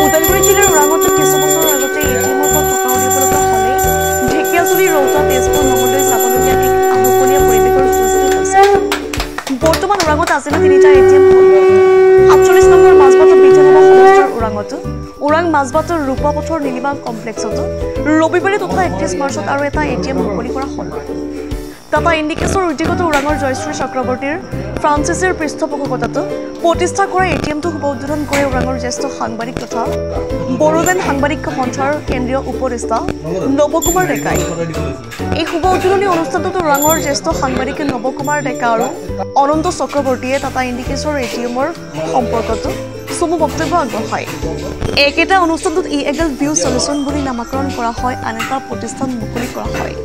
ওদালগুৰি জিলাৰ ওৰাঙতো কিছু বছৰৰ আগতে এটিএমৰ পৰা টকা উলিয়াবলগা হ'লে ঢেকীয়াজুলি ৰৌতা তেজপুৰ নগৰলৈ যাবলগীয়া এক আহুকলীয়া পৰিৱেশৰ সৃষ্টি হৈছে। বৰ্তমান ওৰাঙত আজিলৈ 3টা এটিএম হ'ল। 47 নম্বৰ মাজবাটৰ বিধানসভা সমষ্টিৰ ওৰাঙতো, ওৰাং মাজবাটৰ ৰূপাপথৰ নীলিমা কমপ্লেক্সতো ৰবিবাৰে তথা 31 মাৰ্চত আৰু এটা এটিএম মুকলি কৰা হ'ল। টাটা ইণ্ডিকেছৰ উদ্যোগত ওৰাঙৰ জয়শ্ৰী চক্ৰৱৰ্তীৰ ফ্ৰান্সিছৰ পৃষ্ঠপোষকতাত প্ৰতিষ্ঠা কৰা এটিএমটো শুভ উদ্বোধন কৰে ওৰাঙৰ জ্যেষ্ঠ সাংবাদিক তথা বড়োলেণ্ড সাংবাদিক সন্থাৰ কেন্দ্ৰীয় উপদেষ্টা নৱকুমাৰ ডেকাই। এই শুভ উদ্বোধনী অনুষ্ঠানটোত ওৰাঙৰ জ্যেষ্ঠ সাংবাদিক নৱকুমাৰ ডেকা আৰু অনন্ত চক্ৰৱৰ্তীয়ে টাটা ইণ্ডিকেছৰ এটিএমৰ সম্পৰ্কত চমু বক্তব্য আগবঢ়ায়। একেটা অনুষ্ঠানটোত ই-এগল ভিউ চলিউশ্যন বুলি নামাকৰণ কৰা হয়, আন এটা প্ৰতিষ্ঠান মুকলি কৰা হয়।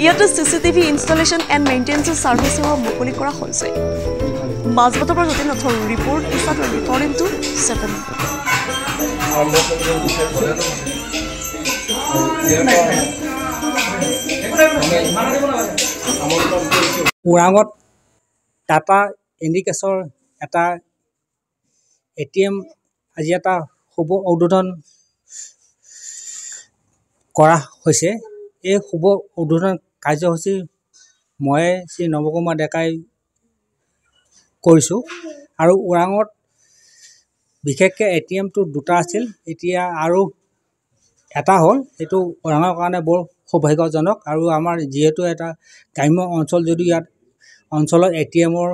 ইয়াতে CCTV installation and maintenance service সেৱা মুকলি কৰা হৈছে। মাজবাটৰ পৰা যতীন নাথৰ ৰিপৰ্ট ইছা 24/7। ওৰাঙত টাটা ইণ্ডিকেছৰ এটা এটিএম আজি এটা শুভ উদ্বোধন কৰা হৈছে। এই শুভ উদ্বোধন কাৰ্যসূচী মই শ্ৰী নৱকুমাৰ ডেকাই কৰিছোঁ। আৰু ওৰাঙত বিশেষকৈ এটিএমটো 2টা আছিল, এতিয়া আৰু এটা হ'ল। সেইটো ওৰাঙৰ কাৰণে বৰ সৌভাগ্যজনক। আৰু আমাৰ যিহেতু এটা গ্ৰাম্য অঞ্চল, যদিও ইয়াত অঞ্চলত এটিএমৰ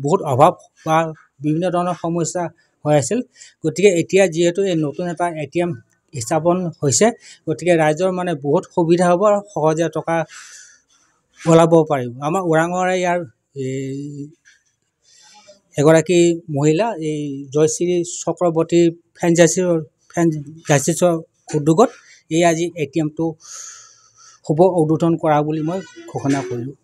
বহুত অভাৱ বা বিভিন্ন ধৰণৰ সমস্যা হৈ আছিল, গতিকে এতিয়া যিহেতু এই নতুন এটা এটিএম স্থাপন হৈছে, গতিকে ৰাইজৰ মানে বহুত সুবিধা হ'ব আৰু সহজে টকা ওলাব পাৰিব। আমাৰ ওৰাঙৰে ইয়াৰ এগৰাকী মহিলা এই জয়শ্ৰী চক্ৰৱৰ্তীৰ ফ্ৰেঞ্চাইজিছৰ উদ্যোগত এই আজি এটিএমটো শুভ উদ্বোধন কৰা বুলি মই ঘোষণা কৰিলোঁ।